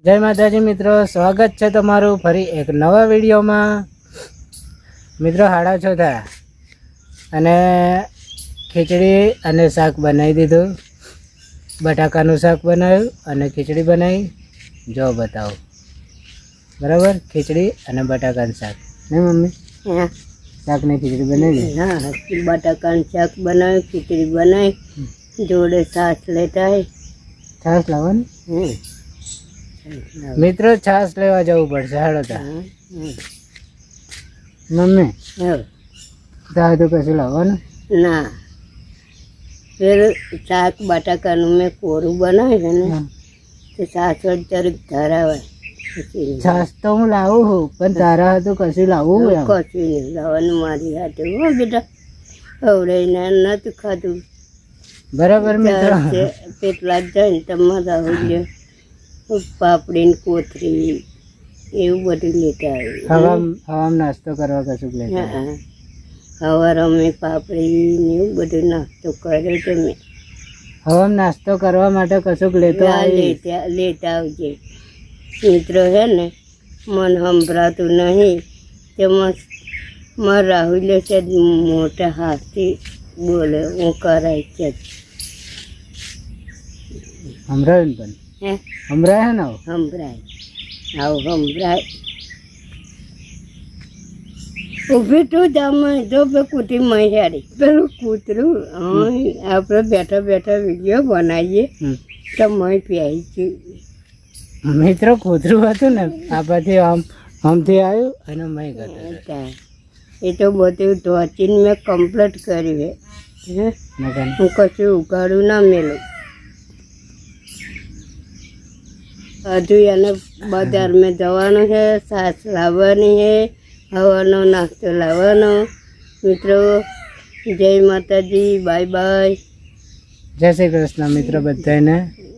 જય માતાજી મિત્રો, સ્વાગત છે તમારું ફરી એક નવા વિડીયોમાં। મિત્રો 6:30 થયા અને ખીચડી અને શાક બનાવી દીધું। બટાકાનું શાક બનાવ્યું અને ખીચડી બનાવી। જો બતાવો, બરાબર? ખીચડી અને બટાકાનું શાક નહીં મમ્મી? શાક ને ખીચડી બનાવી? हाँ, बटाकान शाक बनाए, खिचड़ी बनाई, जोड़े छाछ लेता है। છાશ લાવવાની મિત્રો, છાશ લેવા જવું પડશે। હાલો તા મમ્મી તારે તો કશું લાવવાનું ना फिर शाक बटाकाનું મેં કોરું બનાવ્યું છે ને તો છાશ જરીક ધરાવાય। છાશ તો હું લાવું છું, પણ તારા હતું કશું લાવવું એમ? કશું નહીં લાવવાનું મારી હાથે હો બેટા, અવડાઈને નતું ખાધું બરાબર મિત્રો? પેટલા જ જાય ને તમારે રાહુલ્ય પાપડી ને કોથરી એવું બધું લેતા હવામ નાસ્તો કરવા કશું લેતા? આવ્યું। સવારે અમે પાપડી ને એવું બધું નાસ્તો કર્યો તો મેં। હવામ નાસ્તો કરવા માટે કશુંક લેતો લેતા આવજે મિત્રો। હે ને મન સંભળાતું નહીં તેમાં મારા રાહુલ્ય છે મોટા હાથથી બોલે, હું કરાય છે। હમરાય પણ હે હમરાય હે ને? સંભળાય આવું સંભળાય। ઊભી તું જામે જો બે કૂટી મહેરી પેલું કૂતરું આપણે બેઠા બેઠા વિડીયો બનાવીએ તો મય પ્યાઈ છે મિત્રો। કૂતરું હતું ને આ પછી આમથી આવ્યું અને મય ગયો। એ તો બધું ધોચીને મેં કમ્પ્લીટ કર્યું હે। હું કશું ઉગાડું ના મેલું। હજુ એને બજારમાં જવાનું છે, છાશ લાવવાની છે, હવાનો નાસ્તો લાવવાનો। મિત્રો જય માતાજી, બાય બાય, જય શ્રી કૃષ્ણ મિત્રો બધાને।